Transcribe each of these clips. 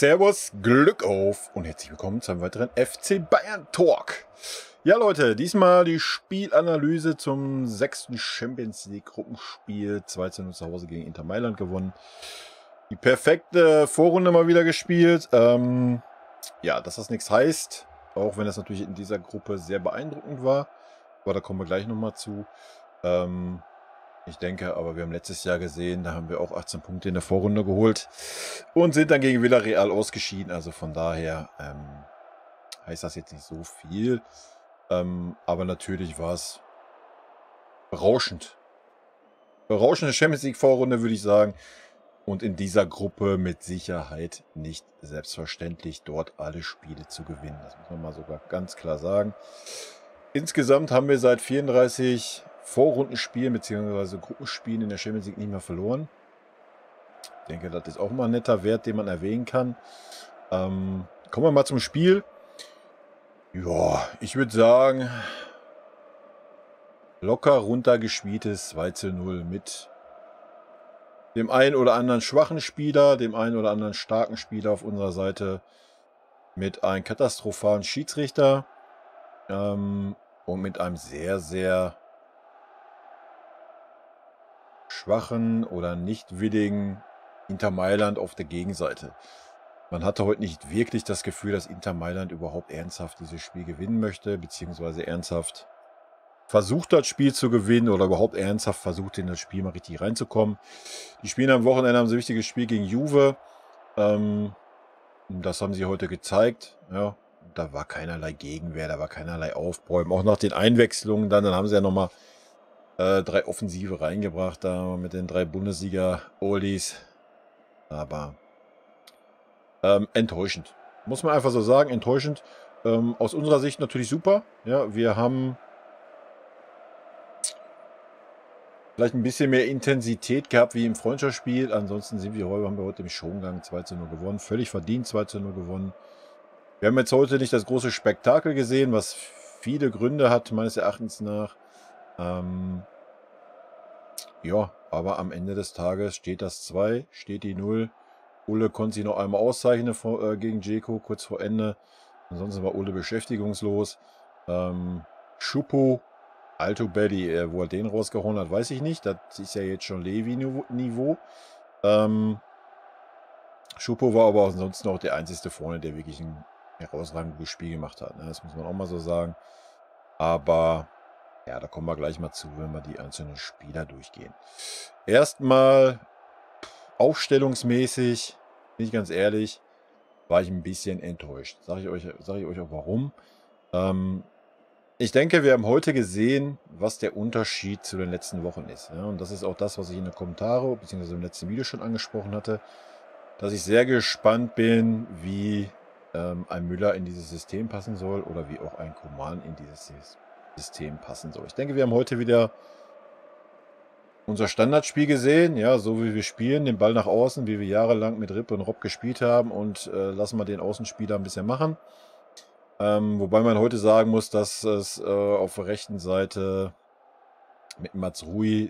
Servus, Glück auf und herzlich willkommen zu einem weiteren FC Bayern Talk. Ja Leute, diesmal die Spielanalyse zum 6. Champions League Gruppenspiel. 2:0 zu Hause gegen Inter Mailand gewonnen. Die perfekte Vorrunde mal wieder gespielt. Ja, dass das nichts heißt, auch wenn das natürlich in dieser Gruppe sehr beeindruckend war. Aber da kommen wir gleich nochmal zu. Ich denke, aber wir haben letztes Jahr gesehen, da haben wir auch 18 Punkte in der Vorrunde geholt und sind dann gegen Villarreal ausgeschieden. Also von daher heißt das jetzt nicht so viel. Aber natürlich war es berauschend. Berauschende Champions League Vorrunde, würde ich sagen. Und in dieser Gruppe mit Sicherheit nicht selbstverständlich, dort alle Spiele zu gewinnen. Das muss man mal sogar ganz klar sagen. Insgesamt haben wir seit 34 Vorrundenspielen bzw. Gruppenspielen in der Champions League nicht mehr verloren. Ich denke, das ist auch mal ein netter Wert, den man erwähnen kann. Kommen wir mal zum Spiel. Ja, ich würde sagen, locker runtergespieltes 2:0 mit dem einen oder anderen schwachen Spieler, dem einen oder anderen starken Spieler auf unserer Seite, mit einem katastrophalen Schiedsrichter und mit einem sehr, sehr schwachen oder nicht willigen Inter Mailand auf der Gegenseite. Man hatte heute nicht wirklich das Gefühl, dass Inter Mailand überhaupt ernsthaft dieses Spiel gewinnen möchte, beziehungsweise ernsthaft versucht, das Spiel zu gewinnen oder überhaupt ernsthaft versucht, in das Spiel mal richtig reinzukommen. Die spielen am Wochenende ein wichtiges Spiel gegen Juve. Das haben sie heute gezeigt. Ja, da war keinerlei Gegenwehr, da war keinerlei Aufbäumen. Auch nach den Einwechslungen dann haben sie ja nochmal 3 Offensive reingebracht, da mit den 3 Bundesliga-Oldies. Aber enttäuschend. Muss man einfach so sagen, enttäuschend. Aus unserer Sicht natürlich super. Ja, wir haben vielleicht ein bisschen mehr Intensität gehabt wie im Freundschaftsspiel. Ansonsten haben wir heute im Schongang 2:0 gewonnen. Völlig verdient 2:0 gewonnen. Wir haben jetzt heute nicht das große Spektakel gesehen, was viele Gründe hat, meines Erachtens nach. Ja, aber am Ende des Tages steht das 2, steht die 0. Ulle konnte sich noch einmal auszeichnen gegen Dzeko, kurz vor Ende. Ansonsten war Ulle beschäftigungslos. Choupo, Alto Belli, wo er den rausgehauen hat, weiß ich nicht. Das ist ja jetzt schon Levi-Niveau. Choupo war aber ansonsten auch der einzige vorne, der wirklich ein herausragendes Spiel gemacht hat. Das muss man auch mal so sagen. Aber ja, da kommen wir gleich mal zu, wenn wir die einzelnen Spieler durchgehen. Erstmal aufstellungsmäßig, bin ich ganz ehrlich, war ich ein bisschen enttäuscht. Sage ich euch auch warum. Ich denke, wir haben heute gesehen, was der Unterschied zu den letzten Wochen ist. Ja? Und das ist auch das, was ich in den Kommentaren bzw. im letzten Video schon angesprochen hatte, dass ich sehr gespannt bin, wie ein Müller in dieses System passen soll oder wie auch ein Coman in dieses System passen soll. Ich denke, wir haben heute wieder unser Standardspiel gesehen, ja, so wie wir spielen, den Ball nach außen, wie wir jahrelang mit Ripp und Rob gespielt haben und lassen wir den Außenspieler ein bisschen machen. Wobei man heute sagen muss, dass es auf der rechten Seite mit Mats Rui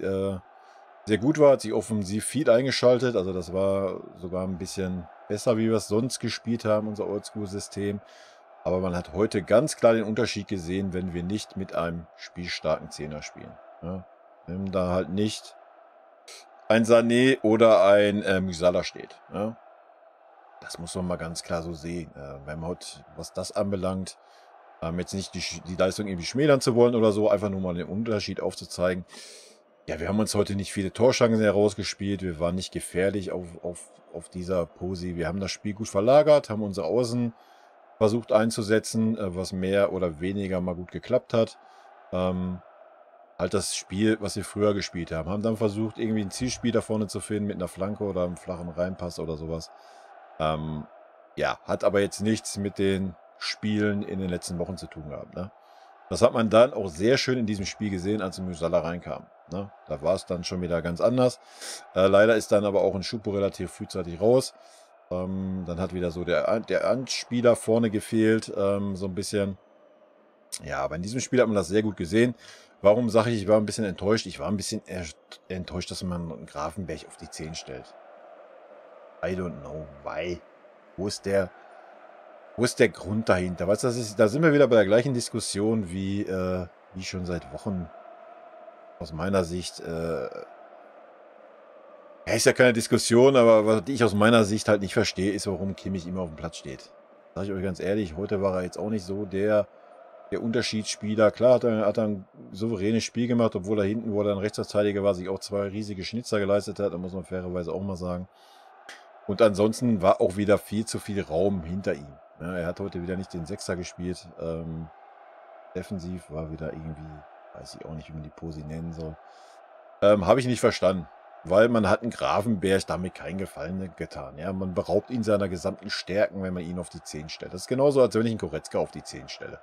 sehr gut war, hat sich offensiv viel eingeschaltet, also das war sogar ein bisschen besser, wie wir es sonst gespielt haben, unser Oldschool-System. Aber man hat heute ganz klar den Unterschied gesehen, wenn wir nicht mit einem spielstarken Zehner spielen. Ja. Wenn da halt nicht ein Sané oder ein Musiala steht. Ja. Das muss man mal ganz klar so sehen. Wenn man heute, was das anbelangt, jetzt nicht die Leistung irgendwie schmälern zu wollen oder so, einfach nur mal den Unterschied aufzuzeigen. Ja, wir haben uns heute nicht viele Torschancen herausgespielt. Wir waren nicht gefährlich auf dieser Posi. Wir haben das Spiel gut verlagert, haben unsere Außen versucht einzusetzen, was mehr oder weniger mal gut geklappt hat. Halt das Spiel, was wir früher gespielt haben. Haben dann versucht, irgendwie ein Zielspiel da vorne zu finden mit einer Flanke oder einem flachen Reinpass oder sowas. Ja, hat aber jetzt nichts mit den Spielen in den letzten Wochen zu tun gehabt. Ne? Das hat man dann auch sehr schön in diesem Spiel gesehen, als Musiala reinkam. Ne? Da war es dann schon wieder ganz anders. Leider ist dann aber auch ein Choupo relativ frühzeitig raus. Dann hat wieder so der Anspieler vorne gefehlt, so ein bisschen. Ja, aber in diesem Spiel hat man das sehr gut gesehen. Warum sage ich war ein bisschen enttäuscht? Ich war ein bisschen enttäuscht, dass man einen Grafenberg auf die 10 stellt. I don't know why. Wo ist der Grund dahinter? Weißt du, da sind wir wieder bei der gleichen Diskussion wie schon seit Wochen aus meiner Sicht. Ja, ist ja keine Diskussion, aber was ich aus meiner Sicht halt nicht verstehe, ist, warum Kimmich immer auf dem Platz steht. Sag ich euch ganz ehrlich, heute war er jetzt auch nicht so der Unterschiedsspieler. Klar hat er ein souveränes Spiel gemacht, obwohl er hinten, wo er ein Rechtsverteidiger war, sich auch 2 riesige Schnitzer geleistet hat. Da muss man fairerweise auch mal sagen. Und ansonsten war auch wieder viel zu viel Raum hinter ihm. Ja, er hat heute wieder nicht den Sechser gespielt. Defensiv war wieder irgendwie, weiß ich auch nicht, wie man die Posi nennen soll. Habe ich nicht verstanden. Weil man hat einen Gravenberch damit keinen Gefallen getan. Ja, man beraubt ihn seiner gesamten Stärken, wenn man ihn auf die 10 stellt. Das ist genauso, als wenn ich einen Goretzka auf die 10 stelle.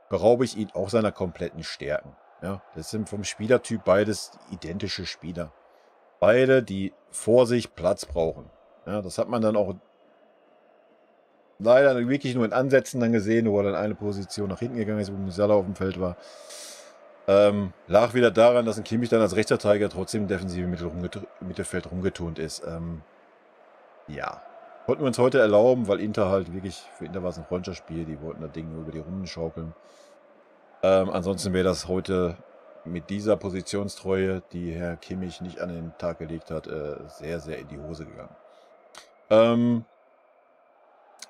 Beraube ich ihn auch seiner kompletten Stärken. Ja, das sind vom Spielertyp beides identische Spieler. Beide, die vor sich Platz brauchen. Ja, das hat man dann auch leider wirklich nur in Ansätzen dann gesehen, wo er dann eine Position nach hinten gegangen ist, wo Musiala auf dem Feld war. Lag wieder daran, dass ein Kimmich dann als Rechtsverteidiger trotzdem im defensiven Mittelfeld rumgeturnt ist. Ja, konnten wir uns heute erlauben, weil Inter halt wirklich, für Inter war es ein Freundschaftsspiel, die wollten das Ding nur über die Runden schaukeln. Ansonsten wäre das heute mit dieser Positionstreue, die Herr Kimmich nicht an den Tag gelegt hat, sehr, sehr in die Hose gegangen.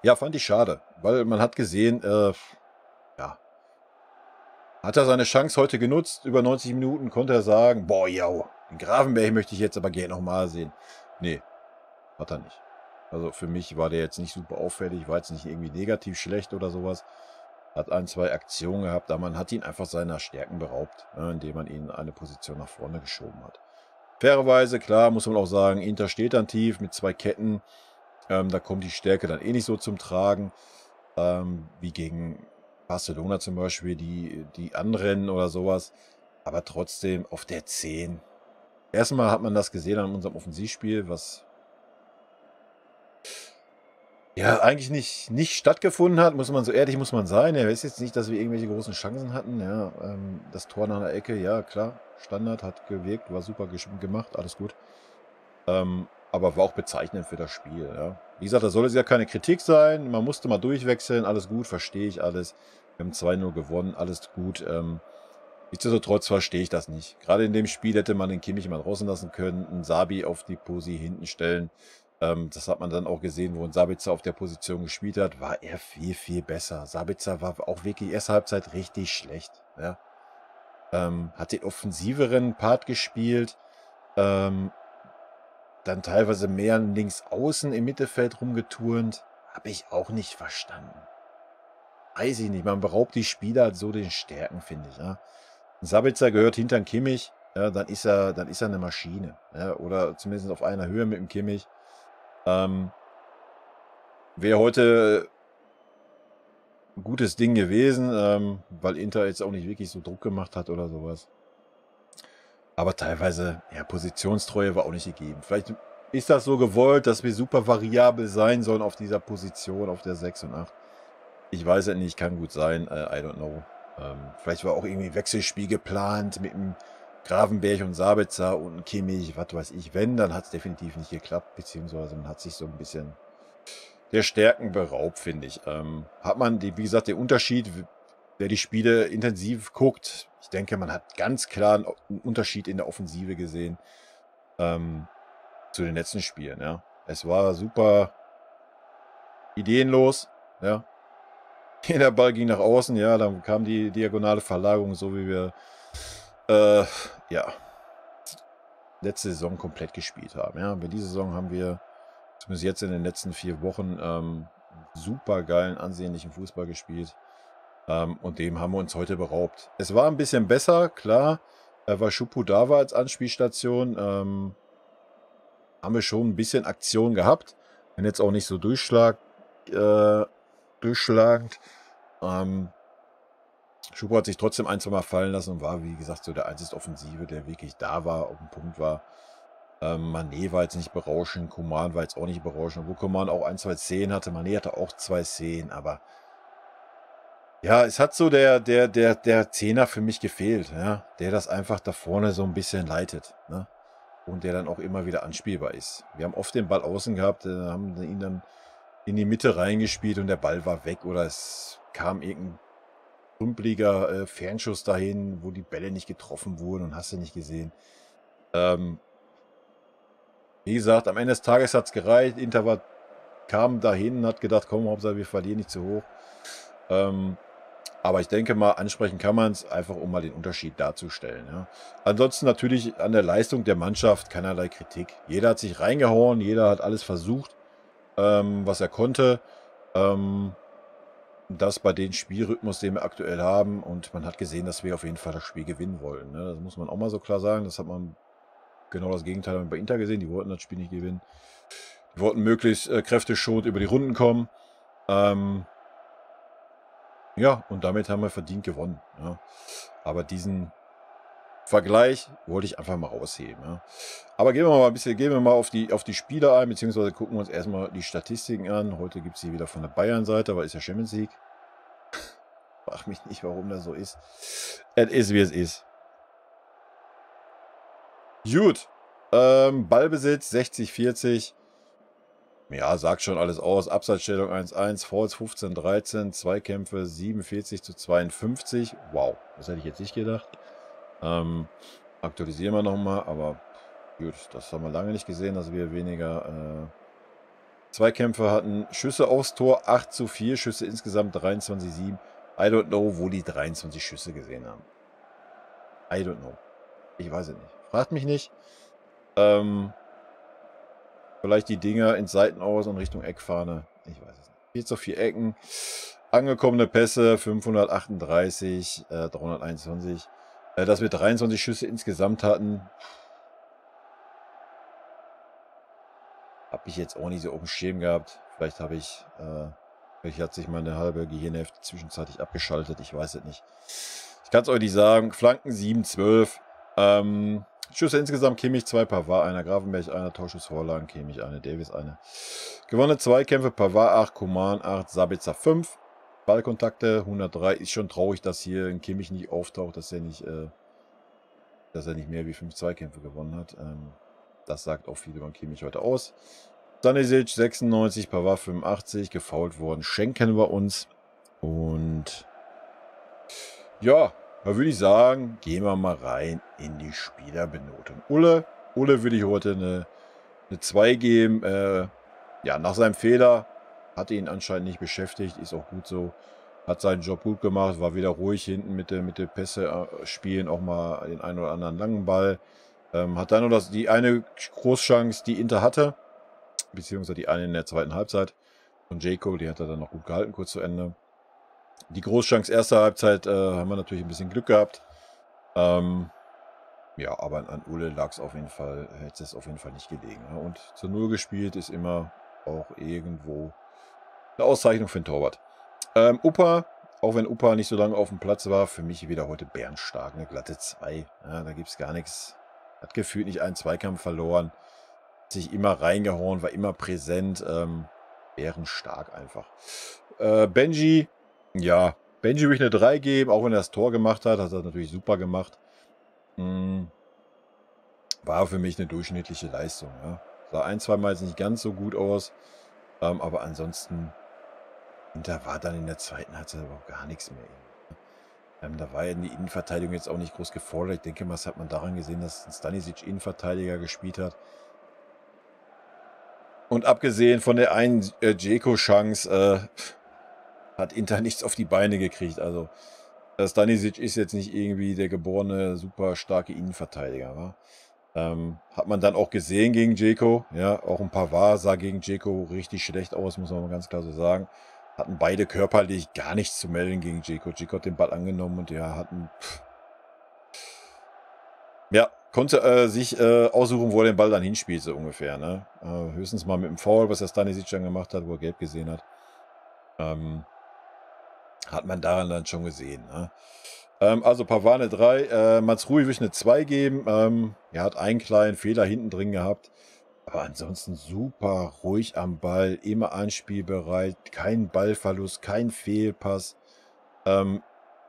Ja, fand ich schade, weil man hat gesehen, ja, hat er seine Chance heute genutzt, über 90 Minuten konnte er sagen, boah, ja, den Gravenberch möchte ich jetzt aber gerne nochmal sehen. Nee, hat er nicht. Also für mich war der jetzt nicht super auffällig, war jetzt nicht irgendwie negativ schlecht oder sowas. Hat 1, 2 Aktionen gehabt, aber man hat ihn einfach seiner Stärken beraubt, indem man ihn eine Position nach vorne geschoben hat. Fairerweise, klar, muss man auch sagen, Inter steht dann tief mit 2 Ketten. Da kommt die Stärke dann eh nicht so zum Tragen, wie gegen Barcelona zum Beispiel, die anrennen oder sowas. Aber trotzdem auf der 10. Erstmal hat man das gesehen an unserem Offensivspiel, was ja eigentlich nicht stattgefunden hat, so ehrlich muss man sein. Ja, ist jetzt nicht, dass wir irgendwelche großen Chancen hatten. Ja, das Tor nach der Ecke, ja klar, Standard, hat gewirkt, war super gemacht, alles gut. Aber war auch bezeichnend für das Spiel. Ja. Wie gesagt, da soll es ja keine Kritik sein. Man musste mal durchwechseln, alles gut, verstehe ich alles. Wir haben 2-0 gewonnen, alles gut. Nichtsdestotrotz verstehe ich das nicht. Gerade in dem Spiel hätte man den Kimmich mal draußen lassen können, einen Sabi auf die Posi hinten stellen. Das hat man dann auch gesehen, wo ein Sabitzer auf der Position gespielt hat, war er viel, viel besser. Sabitzer war auch wirklich erste Halbzeit richtig schlecht. Ja. Hat den offensiveren Part gespielt. Dann teilweise mehr links außen im Mittelfeld rumgeturnt. Habe ich auch nicht verstanden. Weiß ich nicht. Man beraubt die Spieler so den Stärken, finde ich. Ja. Ein Sabitzer gehört hinter den Kimmich. Ja, dann ist er eine Maschine. Ja, oder zumindest auf einer Höhe mit dem Kimmich. Wäre heute ein gutes Ding gewesen, weil Inter jetzt auch nicht wirklich so Druck gemacht hat oder sowas. Aber teilweise, ja, Positionstreue war auch nicht gegeben. Vielleicht ist das so gewollt, dass wir super variabel sein sollen auf dieser Position, auf der 6 und 8. Ich weiß es nicht, kann gut sein, I don't know. Vielleicht war auch irgendwie Wechselspiel geplant mit dem Gravenberch und Sabitzer und ein Kimmich, was weiß ich. Wenn, dann hat es definitiv nicht geklappt, beziehungsweise man hat sich so ein bisschen der Stärken beraubt, finde ich. Hat man, wie gesagt, den Unterschied, wer die Spiele intensiv guckt, ich denke, man hat ganz klar einen Unterschied in der Offensive gesehen zu den letzten Spielen. Ja. Es war super ideenlos. Ja. Der Ball ging nach außen, ja, dann kam die diagonale Verlagerung, so wie wir ja, letzte Saison komplett gespielt haben. Ja. Bei dieser Saison haben wir zumindest jetzt in den letzten 4 Wochen super geilen, ansehnlichen Fußball gespielt. Und dem haben wir uns heute beraubt. Es war ein bisschen besser, klar, weil Schupu da war als Anspielstation. Haben wir schon ein bisschen Aktion gehabt. Wenn jetzt auch nicht so durchschlagend. Schupo hat sich trotzdem 1, 2 Mal fallen lassen und war, wie gesagt, so der einzige Offensive, der wirklich da war, auf dem Punkt war. Mané war jetzt nicht berauschend, Coman war jetzt auch nicht berauschend, obwohl Coman auch 1, 2 Szenen hatte. Mané hatte auch 2 Szenen, aber ja, es hat so der Zehner für mich gefehlt, ja, der das einfach da vorne so ein bisschen leitet, ne? Und der dann auch immer wieder anspielbar ist. Wir haben oft den Ball außen gehabt, haben ihn dann in die Mitte reingespielt und der Ball war weg oder es kam irgendein krümpeliger Fernschuss dahin, wo die Bälle nicht getroffen wurden und hast du nicht gesehen. Wie gesagt, am Ende des Tages hat es gereicht. Inter kam dahin und hat gedacht, komm, Hauptsache wir verlieren nicht zu hoch. Aber ich denke mal, ansprechen kann man es, einfach um mal den Unterschied darzustellen. Ja. Ansonsten natürlich an der Leistung der Mannschaft keinerlei Kritik. Jeder hat sich reingehauen, jeder hat alles versucht, was er konnte. Das bei dem Spielrhythmus, den wir aktuell haben. Und man hat gesehen, dass wir auf jeden Fall das Spiel gewinnen wollen. Ne? Das muss man auch mal so klar sagen. Das hat man genau das Gegenteil bei Inter gesehen. Die wollten das Spiel nicht gewinnen. Die wollten möglichst kräfteschonend über die Runden kommen. Ja, und damit haben wir verdient gewonnen. Ja. Aber diesen Vergleich wollte ich einfach mal rausheben. Ja. Aber gehen wir mal auf die Spieler ein, beziehungsweise gucken wir uns erstmal die Statistiken an. Heute gibt es sie wieder von der Bayern-Seite, aber ist ja Champions League. Frag mich nicht, warum das so ist. Es ist, wie es ist. Gut. Ballbesitz 60-40. Ja, sagt schon alles aus. Abseitsstellung 1-1, Fouls 15-13, Zweikämpfe 47-52. Wow, das hätte ich jetzt nicht gedacht. Aktualisieren wir nochmal, aber gut, das haben wir lange nicht gesehen, dass wir weniger Zweikämpfe hatten. Schüsse aufs Tor 8-4, Schüsse insgesamt 23-7. I don't know, wo die 23 Schüsse gesehen haben. I don't know. Ich weiß es nicht. Fragt mich nicht. Vielleicht die Dinger ins Seitenaus und Richtung Eckfahne. Ich weiß es nicht. 4-4 Ecken. Angekommene Pässe 538, 321. Dass wir 23 Schüsse insgesamt hatten, habe ich jetzt auch nicht so auf dem Schirm gehabt. Vielleicht hat sich meine halbe Gehirnhälfte zwischenzeitlich abgeschaltet. Ich weiß es nicht. Ich kann es euch nicht sagen. Flanken 7-12. Schüsse insgesamt Kimmich 2, Pavard 1, Grafenberg 1, Torschussvorlagen Kimmich 1, Davis 1. Gewonnene Zweikämpfe Pavard 8, Coman 8, Sabitzer 5. Ballkontakte 103. Ist schon traurig, dass hier ein Kimmich nicht auftaucht, dass er nicht mehr wie 5 Zweikämpfe gewonnen hat. Das sagt auch viel über Kimmich heute aus. Stanisic 96, Pavard 85, gefoult worden. Schenken wir uns. Und ja, da würde ich sagen, gehen wir mal rein in die Spielerbenotung. Ulle würde ich heute eine 2 geben. Ja, nach seinem Fehler hatte ihn anscheinend nicht beschäftigt, ist auch gut so. Hat seinen Job gut gemacht, war wieder ruhig hinten mit der Pässe spielen, auch mal den einen oder anderen langen Ball. Hat dann nur die eine Großchance, die Inter hatte, beziehungsweise die eine in der zweiten Halbzeit von Dzeko, die hat er dann noch gut gehalten, kurz zu Ende. Die Großchance erster Halbzeit haben wir natürlich ein bisschen Glück gehabt. Ja, aber an Ulle lag es auf jeden Fall, hätte es auf jeden Fall nicht gelegen. Ja. Und zu 0 gespielt ist immer auch irgendwo eine Auszeichnung für den Torwart. Upa, auch wenn Upa nicht so lange auf dem Platz war, für mich wieder heute bärenstark, eine glatte 2. Ja, da gibt es gar nichts. Hat gefühlt nicht einen Zweikampf verloren. Hat sich immer reingehauen, war immer präsent. Bärenstark einfach. Benji, ja, Benji würde ich eine 3 geben, auch wenn er das Tor gemacht hat. Hat er natürlich super gemacht. War für mich eine durchschnittliche Leistung. Ja. Sah ein, zweimal jetzt nicht ganz so gut aus. Aber ansonsten, da war dann in der zweiten Halbzeit überhaupt gar nichts mehr. Da war ja die Innenverteidigung jetzt auch nicht groß gefordert. Ich denke mal, das hat man daran gesehen, dass Stanisic Innenverteidiger gespielt hat. Und abgesehen von der einen Dzeko-Chance hat Inter nichts auf die Beine gekriegt. Also Stanisic ist jetzt nicht irgendwie der geborene, super starke Innenverteidiger. Wa? Hat man dann auch gesehen gegen Dzeko. Ja, auch ein Pavard sah gegen Dzeko richtig schlecht aus, muss man mal ganz klar so sagen. Hatten beide körperlich gar nichts zu melden gegen Dzeko. Dzeko hat den Ball angenommen und konnte sich aussuchen, wo er den Ball dann hinspielt, so ungefähr. Ne? Höchstens mal mit dem Foul, was der Stanisic dann gemacht hat, wo er gelb gesehen hat. Hat man daran dann schon gesehen. Ne? Also Pavard eine 3. Mazrui würde ich eine 2 geben. Er hat einen kleinen Fehler hinten drin gehabt. Aber ansonsten super ruhig am Ball, immer anspielbereit, kein Ballverlust, kein Fehlpass.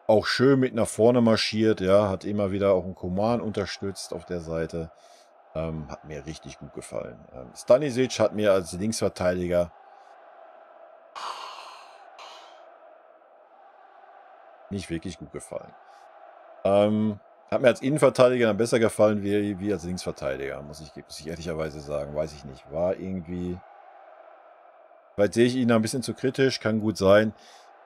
Auch schön mit nach vorne marschiert, ja, hat immer wieder auch einen Coman unterstützt auf der Seite. Hat mir richtig gut gefallen. Stanisic hat mir als Linksverteidiger nicht wirklich gut gefallen. Hat mir als Innenverteidiger dann besser gefallen wie als Linksverteidiger, muss ich ehrlicherweise sagen. Weiß ich nicht. War irgendwie. Vielleicht sehe ich ihn da ein bisschen zu kritisch, kann gut sein.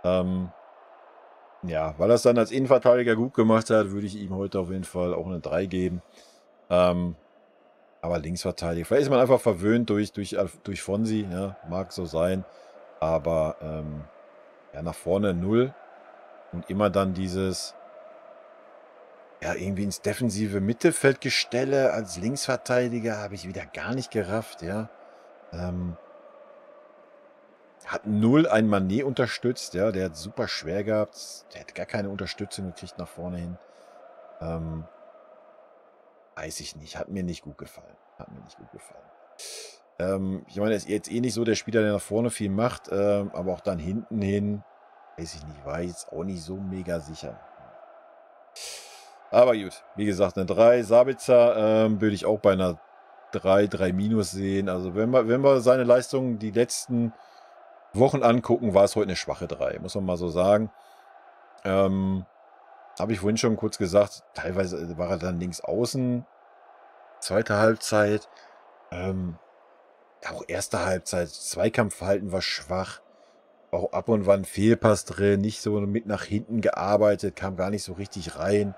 Ja, weil er es dann als Innenverteidiger gut gemacht hat, würde ich ihm heute auf jeden Fall auch eine 3 geben. Aber Linksverteidiger, vielleicht ist man einfach verwöhnt durch Fonsi, ja, mag so sein. Aber ja, nach vorne 0 und immer dann dieses, ja, irgendwie ins defensive Mittelfeldgestelle als Linksverteidiger habe ich wieder gar nicht gerafft, ja. Hat 0 ein Mané unterstützt, ja, der hat super schwer gehabt, der hat gar keine Unterstützung gekriegt nach vorne hin. Weiß ich nicht, hat mir nicht gut gefallen. Hat mir nicht gut gefallen. Ich meine, er ist jetzt eh nicht so der Spieler, der nach vorne viel macht, aber auch dann hinten hin, weiß ich nicht, war jetzt auch nicht so mega sicher. Aber gut, wie gesagt, eine 3. Sabitzer würde ich auch bei einer 3 minus sehen. Also wenn wir seine Leistungen die letzten Wochen angucken, war es heute eine schwache 3, muss man mal so sagen. Habe ich vorhin schon kurz gesagt, teilweise war er dann links außen, zweite Halbzeit, auch erste Halbzeit, Zweikampfverhalten war schwach, auch ab und wann Fehlpass drin, nicht so mit nach hinten gearbeitet, kam gar nicht so richtig rein.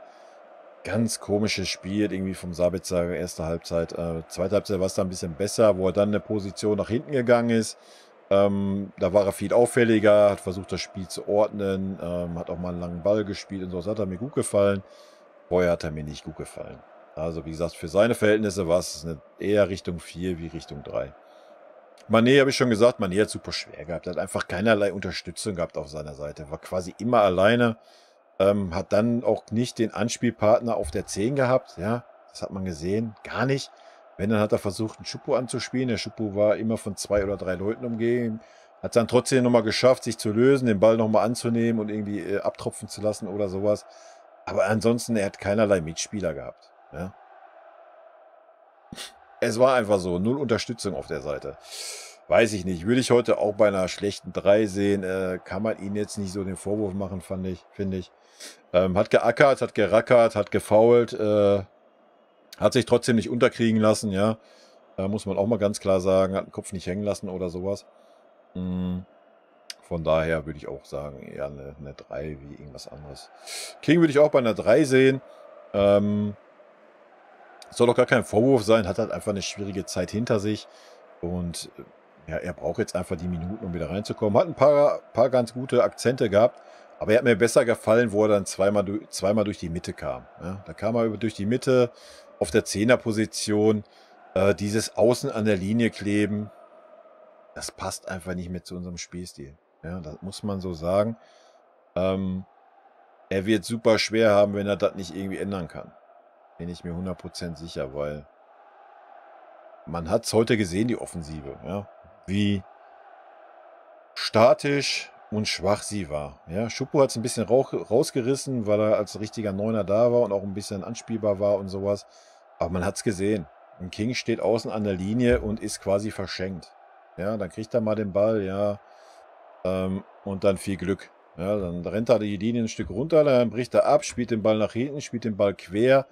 Ganz komisches Spiel irgendwie vom Sabitzer, erste Halbzeit. Zweite Halbzeit war es dann ein bisschen besser, wo er dann eine Position nach hinten gegangen ist. Da war er viel auffälliger, hat versucht, das Spiel zu ordnen, hat auch mal einen langen Ball gespielt und so. Das hat er mir gut gefallen. Vorher hat er mir nicht gut gefallen. Also wie gesagt, für seine Verhältnisse war es eher Richtung 4 wie Richtung 3. Mané habe ich schon gesagt, Mané hat super schwer gehabt. Er hat einfach keinerlei Unterstützung gehabt auf seiner Seite. War quasi immer alleine. Hat dann auch nicht den Anspielpartner auf der 10 gehabt. Ja, das hat man gesehen. Gar nicht. Wenn, dann hat er versucht, einen Schuppo anzuspielen. Der Schuppo war immer von 2 oder 3 Leuten umgeben. Hat es dann trotzdem nochmal geschafft, sich zu lösen, den Ball nochmal anzunehmen und irgendwie abtropfen zu lassen oder sowas. Aber ansonsten, er hat keinerlei Mitspieler gehabt. Ja. Es war einfach so, 0 Unterstützung auf der Seite. Weiß ich nicht. Würde ich heute auch bei einer schlechten 3 sehen. Kann man ihn jetzt nicht so den Vorwurf machen, finde ich. Hat geackert, hat gerackert, hat gefoult. Hat sich trotzdem nicht unterkriegen lassen, ja. Muss man auch mal ganz klar sagen. Hat den Kopf nicht hängen lassen oder sowas. Von daher würde ich auch sagen, eher eine 3 wie irgendwas anderes. King würde ich auch bei einer 3 sehen. Soll doch gar kein Vorwurf sein, hat halt einfach eine schwierige Zeit hinter sich. Und ja, er braucht jetzt einfach die Minuten, um wieder reinzukommen. Hat ein paar ganz gute Akzente gehabt. Aber er hat mir besser gefallen, wo er dann zweimal durch die Mitte kam. Ja, da kam er durch die Mitte auf der 10er-Position. Dieses Außen an der Linie kleben, das passt einfach nicht mehr zu unserem Spielstil. Ja, das muss man so sagen. Er wird super schwer haben, wenn er das nicht irgendwie ändern kann. Bin ich mir 100% sicher, weil man hat es heute gesehen, die Offensive. Ja, wie statisch und schwach sie war. Ja, Schuppo hat es ein bisschen rausgerissen, weil er als richtiger Neuner da war und auch ein bisschen anspielbar war und sowas. Aber man hat es gesehen. Ein King steht außen an der Linie und ist quasi verschenkt. Ja, dann kriegt er mal den Ball, ja. Und dann viel Glück. Ja, dann rennt er die Linie ein Stück runter, dann bricht er ab, spielt den Ball nach hinten, spielt den Ball quer.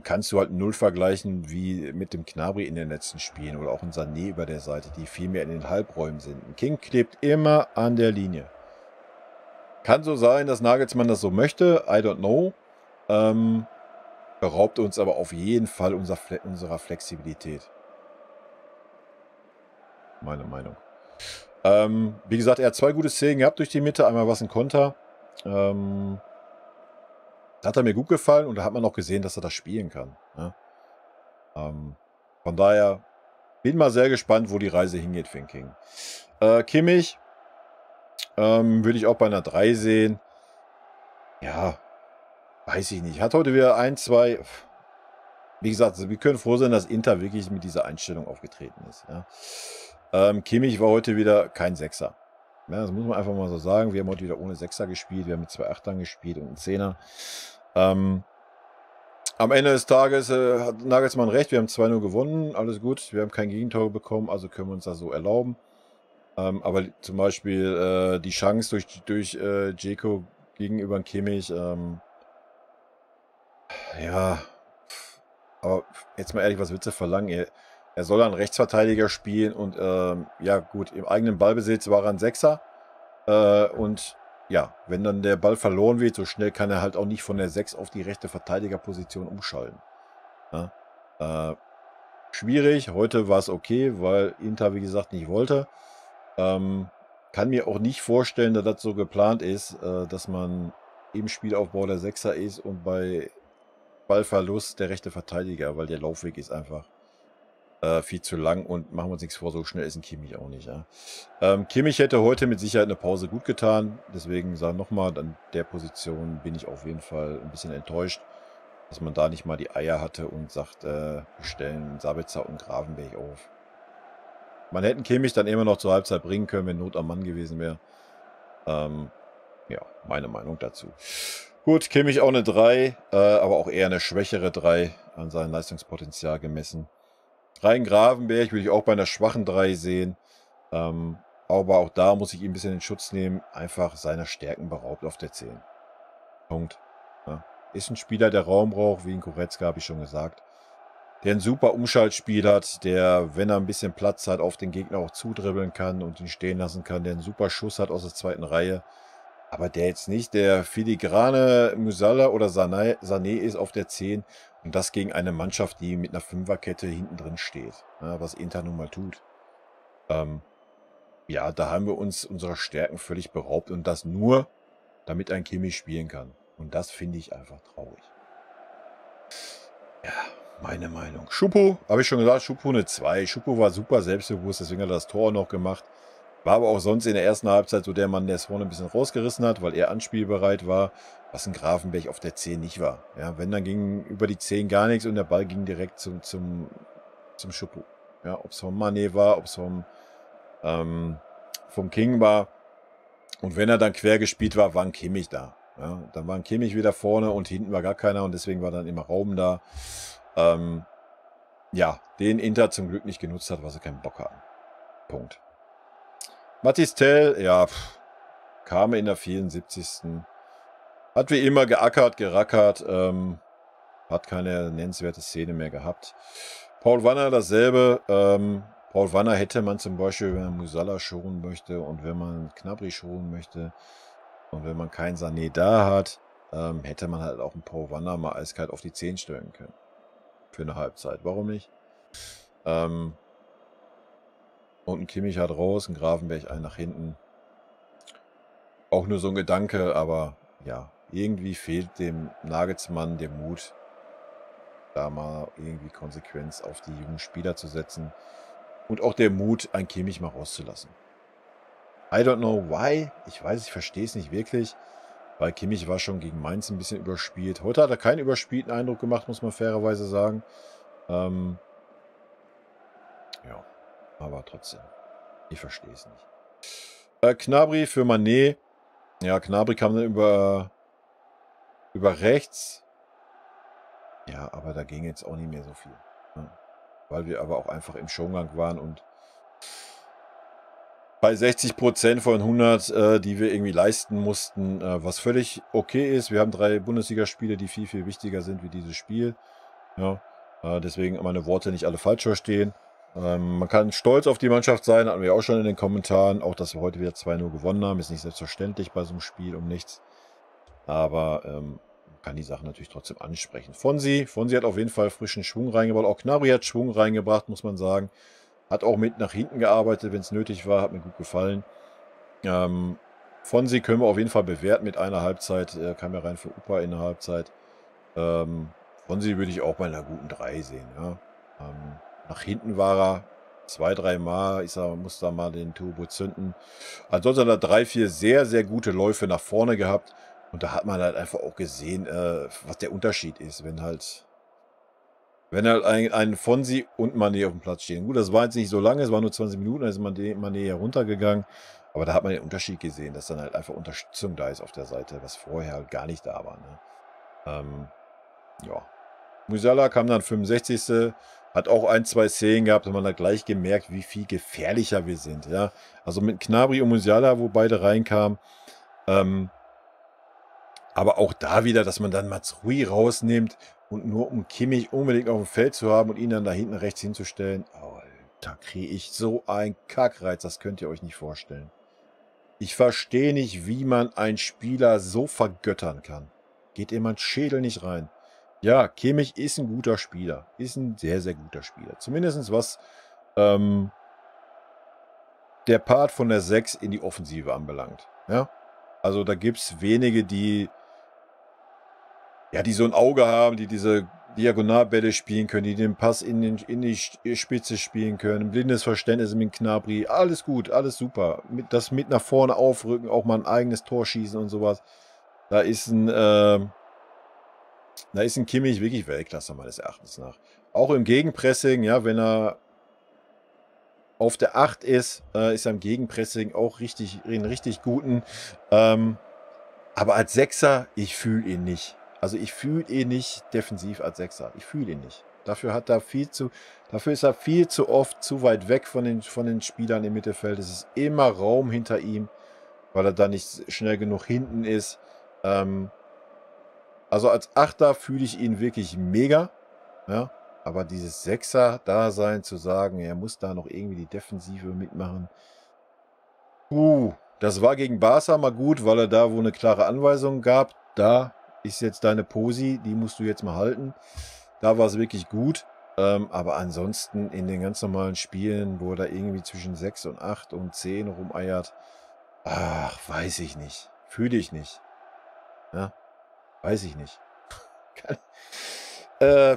Kannst du halt 0 vergleichen wie mit dem Gnabry in den letzten Spielen oder auch ein Sané über der Seite, die viel mehr in den Halbräumen sind. Ein King klebt immer an der Linie. Kann so sein, dass Nagelsmann das so möchte, I don't know. Beraubt uns aber auf jeden Fall unserer Flexibilität. Meine Meinung. Wie gesagt, er hat 2 gute Szenen gehabt durch die Mitte, einmal was ein Konter. Hat er mir gut gefallen und da hat man auch gesehen, dass er das spielen kann. Ja? Von daher bin mal sehr gespannt, wo die Reise hingeht für den King. Kimmich würde ich auch bei einer 3 sehen. Ja, weiß ich nicht. Hat heute wieder 1, 2. Wie gesagt, wir können froh sein, dass Inter wirklich mit dieser Einstellung aufgetreten ist. Ja? Kimmich war heute wieder kein Sechser. Ja, das muss man einfach mal so sagen. Wir haben heute wieder ohne Sechser gespielt. Wir haben mit 2 Achtern gespielt und einen Zehner. Am Ende des Tages hat Nagelsmann recht. Wir haben 2-0 gewonnen. Alles gut. Wir haben kein Gegentor bekommen. Also können wir uns das so erlauben. Aber zum Beispiel die Chance durch Dzeko gegenüber dem Kimmich. Ja, aber jetzt mal ehrlich, was willst du verlangen? Er soll einen Rechtsverteidiger spielen und ja gut, im eigenen Ballbesitz war er ein Sechser. Und ja, wenn dann der Ball verloren wird, so schnell kann er halt auch nicht von der 6 auf die rechte Verteidigerposition umschalten. Ja? Schwierig, heute war es okay, weil Inter, wie gesagt, nicht wollte. Kann mir auch nicht vorstellen, dass das so geplant ist, dass man im Spielaufbau der Sechser ist und bei Ballverlust der rechte Verteidiger, weil der Laufweg ist einfach viel zu lang und machen wir uns nichts vor, so schnell ist ein Kimmich auch nicht. Ja. Kimmich hätte heute mit Sicherheit eine Pause gut getan, deswegen sage nochmal, an der Position bin ich auf jeden Fall ein bisschen enttäuscht, dass man da nicht mal die Eier hatte und sagt, wir stellen Sabitzer und Gravenberch auf. Man hätte Kimmich dann immer noch zur Halbzeit bringen können, wenn Not am Mann gewesen wäre. Ja, meine Meinung dazu. Gut, Kimmich auch eine 3, aber auch eher eine schwächere 3 an seinem Leistungspotenzial gemessen. Rein Gravenberch würde ich auch bei einer schwachen 3 sehen. Aber auch da muss ich ihn ein bisschen in Schutz nehmen. Einfach seiner Stärken beraubt auf der 10. Punkt. Ja. Ist ein Spieler, der Raum braucht, wie in Goretzka, habe ich schon gesagt. Der ein super Umschaltspiel hat, der, wenn er ein bisschen Platz hat, auf den Gegner auch zudribbeln kann und ihn stehen lassen kann, der einen super Schuss hat aus der zweiten Reihe. Aber der jetzt nicht der filigrane Musiala oder Sané ist auf der 10 und das gegen eine Mannschaft, die mit einer Fünferkette hinten drin steht, ja, was Inter nun mal tut. Ja, da haben wir uns unserer Stärken völlig beraubt und das nur, damit ein Kimmich spielen kann. Und das finde ich einfach traurig. Ja, meine Meinung. Choupo, habe ich schon gesagt, Choupo eine 2. Choupo war super selbstbewusst, deswegen hat er das Tor auch noch gemacht. War aber auch sonst in der ersten Halbzeit so der Mann, der es vorne ein bisschen rausgerissen hat, weil er anspielbereit war, was ein Gravenberch auf der 10 nicht war. Ja, wenn, dann ging über die 10 gar nichts und der Ball ging direkt zum Choupo. Ja, ob es vom Mané war, ob es vom King war. Und wenn er dann quer gespielt war, war ein Kimmich da. Ja, dann war ein Kimmich wieder vorne und hinten war gar keiner und deswegen war dann immer Raum da. Ja, den Inter zum Glück nicht genutzt hat, weil sie keinen Bock hatten. Punkt. Mathys Tel, ja, kam in der 74. Hat wie immer geackert, gerackert, hat keine nennenswerte Szene mehr gehabt. Paul Wanner dasselbe. Paul Wanner hätte man zum Beispiel, wenn man Musiala schonen möchte und wenn man Gnabry schonen möchte und wenn man keinen Sané da hat, hätte man halt auch einen Paul Wanner mal eiskalt auf die 10 stellen können. Für eine Halbzeit. Warum nicht? Und ein Kimmich hat raus, ein Gravenberch ein nach hinten. Auch nur so ein Gedanke, aber ja, irgendwie fehlt dem Nagelsmann der Mut, da mal irgendwie Konsequenz auf die jungen Spieler zu setzen. Und auch der Mut, ein Kimmich mal rauszulassen. I don't know why. Ich weiß, ich verstehe es nicht wirklich. Weil Kimmich war schon gegen Mainz ein bisschen überspielt. Heute hat er keinen überspielten Eindruck gemacht, muss man fairerweise sagen. Ja, aber trotzdem. Ich verstehe es nicht. Gnabry für Mané. Ja, Gnabry kam dann über rechts. Ja, aber da ging jetzt auch nicht mehr so viel. Ja. Weil wir aber auch einfach im Schongang waren und bei 60% von 100, die wir irgendwie leisten mussten, was völlig okay ist. Wir haben 3 Bundesligaspiele, die viel, viel wichtiger sind wie dieses Spiel. Ja, deswegen meine Worte nicht alle falsch verstehen. Man kann stolz auf die Mannschaft sein, hatten wir auch schon in den Kommentaren. Auch, dass wir heute wieder 2-0 gewonnen haben, ist nicht selbstverständlich bei so einem Spiel um nichts. Aber kann die Sache natürlich trotzdem ansprechen. Fonsi hat auf jeden Fall frischen Schwung reingebracht. Auch Gnabry hat Schwung reingebracht, muss man sagen. Hat auch mit nach hinten gearbeitet, wenn es nötig war. Hat mir gut gefallen. Fonsi können wir auf jeden Fall bewerten mit einer Halbzeit. Kam ja rein für Upa in der Halbzeit. Fonsi würde ich auch bei einer guten 3 sehen. Ja. Nach hinten war er 2-3 Mal. Ich sage, man muss da mal den Turbo zünden. Ansonsten hat er 3-4 sehr, sehr gute Läufe nach vorne gehabt. Und da hat man halt einfach auch gesehen, was der Unterschied ist, wenn halt ein Fonsi und Mané auf dem Platz stehen. Gut, das war jetzt nicht so lange, es war nur 20 Minuten, dann ist Mané heruntergegangen. Aber da hat man den Unterschied gesehen, dass dann halt einfach Unterstützung da ist auf der Seite, was vorher halt gar nicht da war. Ne? Ja. Musiala kam dann 65. Hat auch 1-2 Szenen gehabt und man hat gleich gemerkt, wie viel gefährlicher wir sind. Ja? Also mit Gnabry und Musiala, wo beide reinkamen, Aber auch da wieder, dass man dann Mazraoui rausnimmt und nur um Kimmich unbedingt auf dem Feld zu haben und ihn dann da hinten rechts hinzustellen. Alter, kriege ich so einen Kackreiz, das könnt ihr euch nicht vorstellen. Ich verstehe nicht, wie man einen Spieler so vergöttern kann. Geht in meinen Schädel nicht rein. Ja, Kimmich ist ein guter Spieler. Ist ein sehr, sehr guter Spieler. Zumindest was der Part von der 6 in die Offensive anbelangt. Ja? Also da gibt es wenige, die so ein Auge haben, die diese Diagonalbälle spielen können, die den Pass in die Spitze spielen können, blindes Verständnis mit Gnabry, alles gut, alles super. Das mit nach vorne aufrücken, auch mal ein eigenes Tor schießen und sowas. Da ist ein Kimmich wirklich Weltklasse, meines Erachtens nach. Auch im Gegenpressing, ja, wenn er auf der 8 ist er im Gegenpressing auch einen richtig guten. Aber als Sechser, ich fühle ihn nicht. Also ich fühle ihn nicht defensiv als Sechser. Ich fühle ihn nicht. Dafür ist er viel zu oft zu weit weg von den Spielern im Mittelfeld. Es ist immer Raum hinter ihm, weil er da nicht schnell genug hinten ist. Also als Achter fühle ich ihn wirklich mega. Ja, aber dieses Sechser-Dasein zu sagen, er muss da noch irgendwie die Defensive mitmachen. Das war gegen Barca mal gut, weil er da wo eine klare Anweisung gab. Da ist jetzt deine Posi, die musst du jetzt mal halten. Da war es wirklich gut. Aber ansonsten in den ganz normalen Spielen, wo er da irgendwie zwischen 6 und 8 und 10 rumeiert, ach, weiß ich nicht. Fühle ich nicht. Ja, weiß ich nicht. I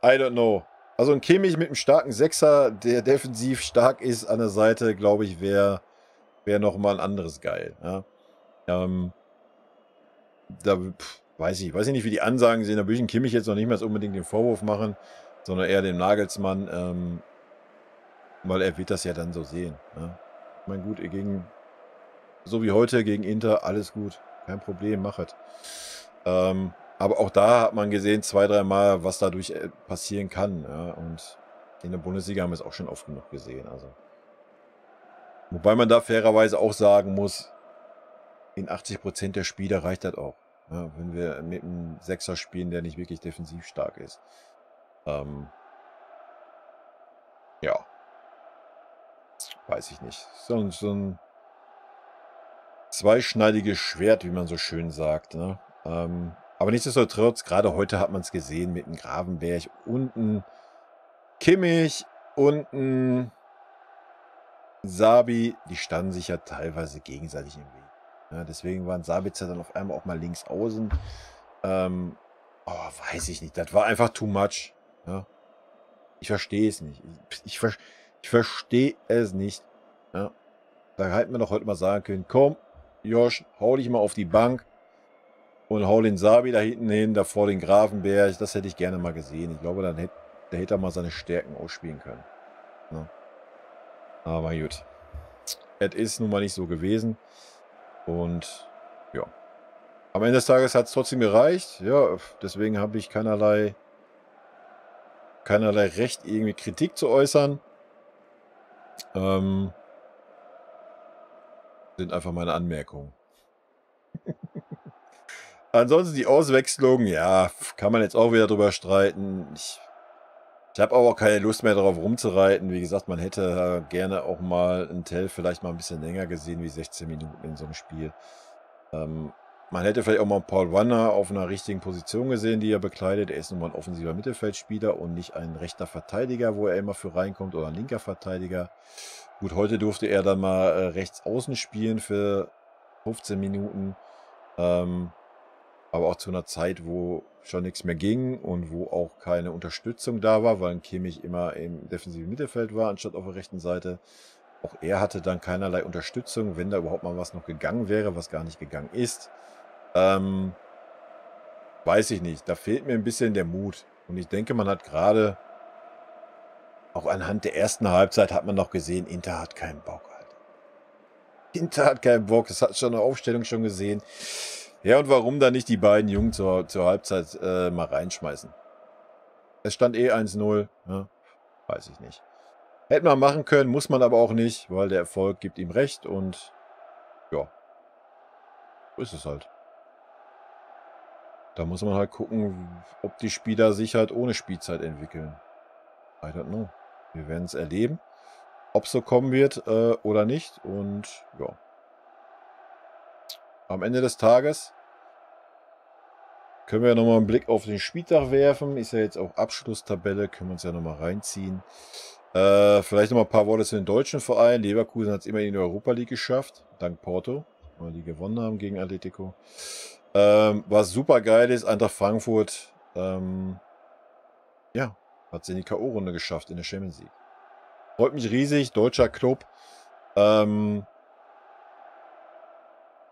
don't know. Also ein Kimmich mit einem starken Sechser, der defensiv stark ist an der Seite, glaube ich, wäre nochmal ein anderes geil. Ja? Weiß ich nicht, wie die Ansagen sind. Da würde ich Kimmich jetzt noch nicht mehr unbedingt den Vorwurf machen, sondern eher dem Nagelsmann, weil er wird das ja dann so sehen. Ja? Ich meine, gut, so wie heute gegen Inter, alles gut. Kein Problem, machet. Aber auch da hat man gesehen, 2, 3 Mal, was dadurch passieren kann. Ja? Und in der Bundesliga haben wir es auch schon oft genug gesehen. Also. Wobei man da fairerweise auch sagen muss, in 80% der Spiele reicht das auch. Ja, wenn wir mit einem Sechser spielen, der nicht wirklich defensiv stark ist. Ja. Weiß ich nicht. So ein zweischneidiges Schwert, wie man so schön sagt. Ne? Aber nichtsdestotrotz, gerade heute hat man es gesehen mit einem Gravenberch und einem Kimmich und einem Sabi. Die standen sich ja teilweise gegenseitig im Weg. Ja, deswegen waren Sabitzer dann auf einmal auch mal links außen. Weiß ich nicht. Das war einfach too much. Ja? Ich verstehe es nicht. Ich verstehe es nicht. Ja? Da hätten wir doch heute mal sagen können, komm, Josh, hau dich mal auf die Bank und hau den Sabi da hinten hin, da vor den Gravenberg. Das hätte ich gerne mal gesehen. Ich glaube, dann hätte er mal seine Stärken ausspielen können. Ja? Aber gut. Es ist nun mal nicht so gewesen. Und ja. Am Ende des Tages hat es trotzdem gereicht. Ja, deswegen habe ich keinerlei Recht, irgendwie Kritik zu äußern. Sind einfach meine Anmerkungen. Ansonsten die Auswechslung, ja, kann man jetzt auch wieder drüber streiten. Ich habe aber auch keine Lust mehr darauf rumzureiten. Wie gesagt, man hätte gerne auch mal einen Tell vielleicht mal ein bisschen länger gesehen wie 16 Minuten in so einem Spiel. Man hätte vielleicht auch mal Paul Wanner auf einer richtigen Position gesehen, die er bekleidet. Er ist nun mal ein offensiver Mittelfeldspieler und nicht ein rechter Verteidiger, wo er immer für reinkommt, oder ein linker Verteidiger. Gut, heute durfte er dann mal rechts außen spielen für 15 Minuten. Aber auch zu einer Zeit, wo schon nichts mehr ging und wo auch keine Unterstützung da war, weil ein Kimmich immer im defensiven Mittelfeld war, anstatt auf der rechten Seite. Auch er hatte dann keinerlei Unterstützung, wenn da überhaupt mal was noch gegangen wäre, was gar nicht gegangen ist. Weiß ich nicht. Da fehlt mir ein bisschen der Mut. Und ich denke, man hat gerade, auch anhand der ersten Halbzeit hat man noch gesehen, Inter hat keinen Bock, Alter. Inter hat keinen Bock. Das hat schon in der Aufstellung schon gesehen. Ja, und warum dann nicht die beiden Jungen zur Halbzeit mal reinschmeißen? Es stand 1-0. Ja, weiß ich nicht. Hätte man machen können, muss man aber auch nicht, weil der Erfolg gibt ihm recht und ja, so ist es halt. Da muss man halt gucken, ob die Spieler sich halt ohne Spielzeit entwickeln. I don't know. Wir werden es erleben, ob es so kommen wird oder nicht. Und ja. Am Ende des Tages können wir ja nochmal einen Blick auf den Spieltag werfen. Ist ja jetzt auch Abschlusstabelle. Können wir uns ja nochmal reinziehen. Vielleicht nochmal ein paar Worte zu den deutschen Vereinen. Leverkusen hat es immerhin in die Europa League geschafft. Dank Porto. Weil die gewonnen haben gegen Atletico. Was super geil ist, Eintracht Frankfurt, ja, hat es in die K.O.-Runde geschafft in der Champions League. Freut mich riesig, deutscher Club.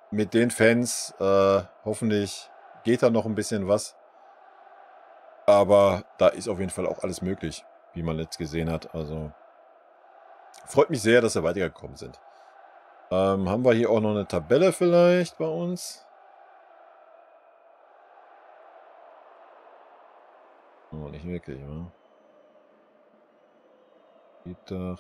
Mit den Fans, hoffentlich geht da noch ein bisschen was. Aber da ist auf jeden Fall auch alles möglich, wie man jetzt gesehen hat. Also freut mich sehr, dass wir weitergekommen sind. Haben wir hier auch noch eine Tabelle vielleicht bei uns? Oh, nicht wirklich, wa? Spieltag.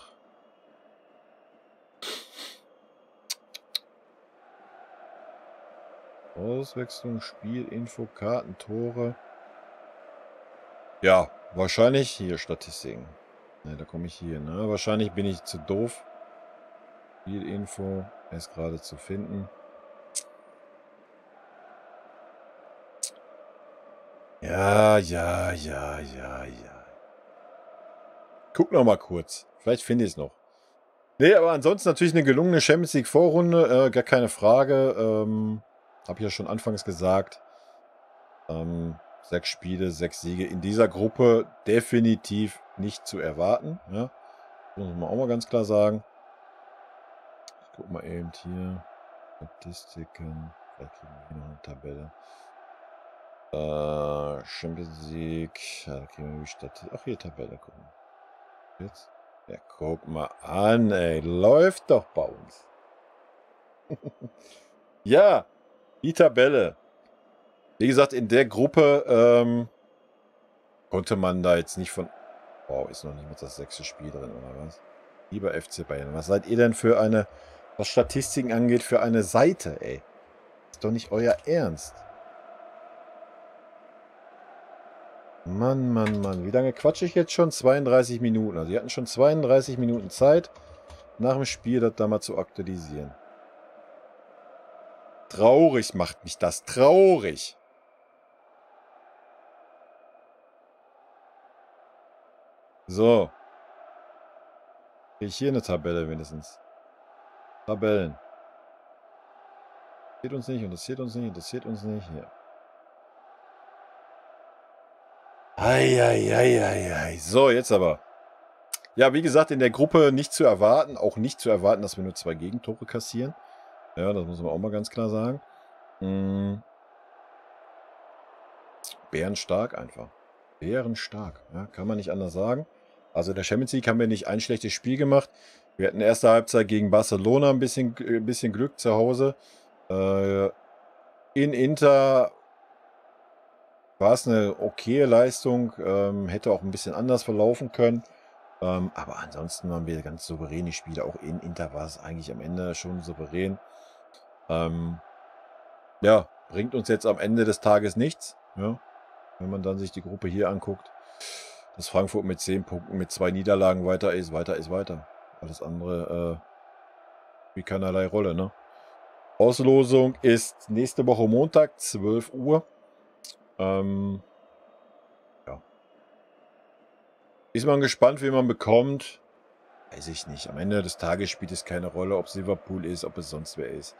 Auswechslung, Spielinfo, Karten, Tore. Ja, wahrscheinlich hier Statistiken. Ne, da komme ich hier. Ne? Wahrscheinlich bin ich zu doof. Spielinfo ist gerade zu finden. Ja. Guck noch mal kurz. Vielleicht finde ich es noch. Nee, aber ansonsten natürlich eine gelungene Champions League Vorrunde. Gar keine Frage. Habe ich ja schon anfangs gesagt. 6 Spiele, 6 Siege in dieser Gruppe definitiv nicht zu erwarten. Ja? Muss man auch mal ganz klar sagen. Ich guck mal eben hier. Statistiken. Vielleicht kriegen wir hier noch eine Tabelle. Champions League. Ja, da kriegen wir die Statistik. Ach, hier Tabelle gucken. Jetzt. Ja, guck mal an, ey. Läuft doch bei uns. Ja, die Tabelle. Wie gesagt, in der Gruppe konnte man da jetzt nicht von... Wow, ist noch nicht mit das 6. Spiel drin, oder was? Lieber FC Bayern, was seid ihr denn für eine, was Statistiken angeht, für eine Seite, ey? Ist doch nicht euer Ernst. Mann. Wie lange quatsche ich jetzt schon? 32 Minuten. Also, die hatten schon 32 Minuten Zeit, nach dem Spiel das da mal zu aktualisieren. Traurig macht mich das. Traurig. So. Kriege ich hier eine Tabelle wenigstens. Tabellen. Interessiert uns nicht. Hier. Eieieiei. So, jetzt aber. Ja, wie gesagt, in der Gruppe nicht zu erwarten. Auch nicht zu erwarten, dass wir nur 2 Gegentore kassieren. Ja, das muss man auch mal ganz klar sagen. Bärenstark einfach. Bärenstark. Ja, kann man nicht anders sagen. Also der Champions League haben wir nicht ein schlechtes Spiel gemacht. Wir hatten erste Halbzeit gegen Barcelona ein bisschen Glück zu Hause. In Inter war es eine okaye Leistung. Hätte auch ein bisschen anders verlaufen können. Aber ansonsten waren wir ganz souveräne Spiele. Auch in Inter war es eigentlich am Ende schon souverän. Ja, bringt uns jetzt am Ende des Tages nichts. Ja, wenn man dann sich die Gruppe hier anguckt, dass Frankfurt mit 10 Punkten, mit 2 Niederlagen weiter ist. Alles andere spielt keinerlei Rolle, ne? Auslosung ist nächste Woche Montag, 12 Uhr. Ja. Ist man gespannt, wie man bekommt? Weiß ich nicht. Am Ende des Tages spielt es keine Rolle, ob es Liverpool ist, ob es sonst wer ist.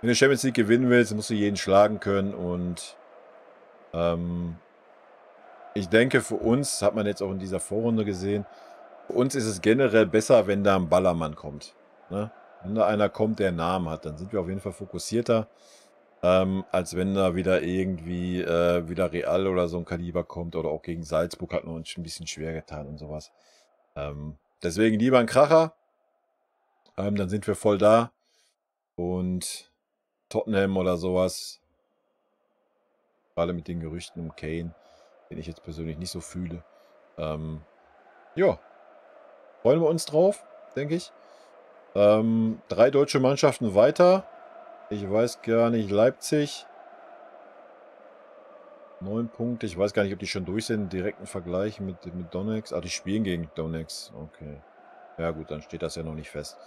Wenn du Champions League gewinnen willst, musst du jeden schlagen können. Und ich denke, für uns, hat man jetzt auch in dieser Vorrunde gesehen, für uns ist es generell besser, wenn da ein Ballermann kommt. Ne? Wenn da einer kommt, der einen Namen hat, dann sind wir auf jeden Fall fokussierter, als wenn da wieder irgendwie wieder Real oder so ein Kaliber kommt. Oder auch gegen Salzburg hat man uns ein bisschen schwer getan und sowas. Deswegen lieber ein Kracher. Dann sind wir voll da. Und Tottenham oder sowas, gerade mit den Gerüchten um Kane, den ich jetzt persönlich nicht so fühle. Ja, freuen wir uns drauf, denke ich. 3 deutsche Mannschaften weiter. Ich weiß gar nicht, Leipzig. 9 Punkte. Ich weiß gar nicht, ob die schon durch sind. Direkten Vergleich mit Donetsk. Ah, die spielen gegen Donetsk. Okay. Ja gut, dann steht das ja noch nicht fest.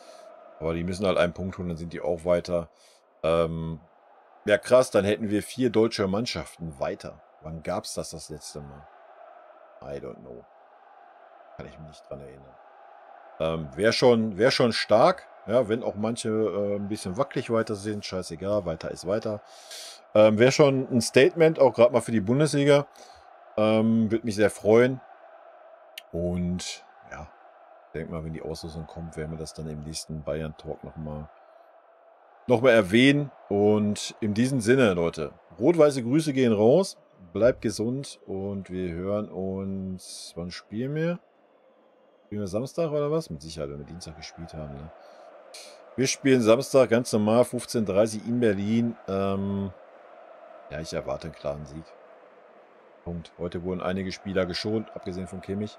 Aber die müssen halt einen Punkt holen, dann sind die auch weiter. Ja krass, dann hätten wir 4 deutsche Mannschaften weiter. Wann gab es das letzte Mal? I don't know. Kann ich mich nicht dran erinnern. Wär schon stark, ja, wenn auch manche ein bisschen wackelig weiter sind. Scheißegal, weiter ist weiter. Wäre schon ein Statement, auch gerade mal für die Bundesliga. Würde mich sehr freuen. Und ja, ich denke mal, wenn die Auslosung kommt, werden wir das dann im nächsten Bayern-Talk nochmal erwähnen. Und in diesem Sinne, Leute, rot-weiße Grüße gehen raus. Bleibt gesund und wir hören uns. Wann spielen wir? Spielen wir Samstag oder was? Mit Sicherheit, wenn wir Dienstag gespielt haben. Ne? Wir spielen Samstag ganz normal, 15:30 Uhr in Berlin. Ja, ich erwarte einen klaren Sieg. Punkt. Heute wurden einige Spieler geschont, abgesehen von Kimmich.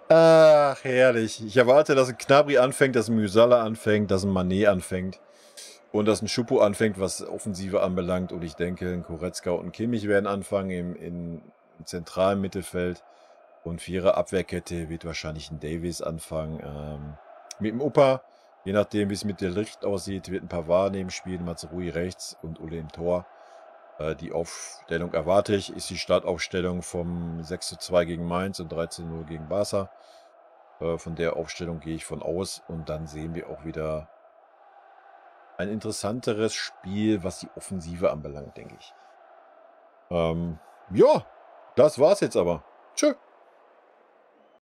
Ach, herrlich. Ich erwarte, dass ein Gnabry anfängt, dass ein Musiala anfängt, dass ein Mané anfängt und dass ein Choupo anfängt, was Offensive anbelangt. Und ich denke, ein Goretzka und ein Kimmich werden anfangen im zentralen Mittelfeld. Und für ihre Abwehrkette wird wahrscheinlich ein Davies anfangen. Mit dem Opa, je nachdem, wie es mit der Licht aussieht, wird ein Pavard neben spielen, Mazraoui rechts und Ule im Tor. Die Aufstellung erwarte ich, ist die Startaufstellung vom 6:2 gegen Mainz und 13:0 gegen Barca. Von der Aufstellung gehe ich von aus und dann sehen wir auch wieder ein interessanteres Spiel, was die Offensive anbelangt, denke ich. Ja, das war's jetzt aber.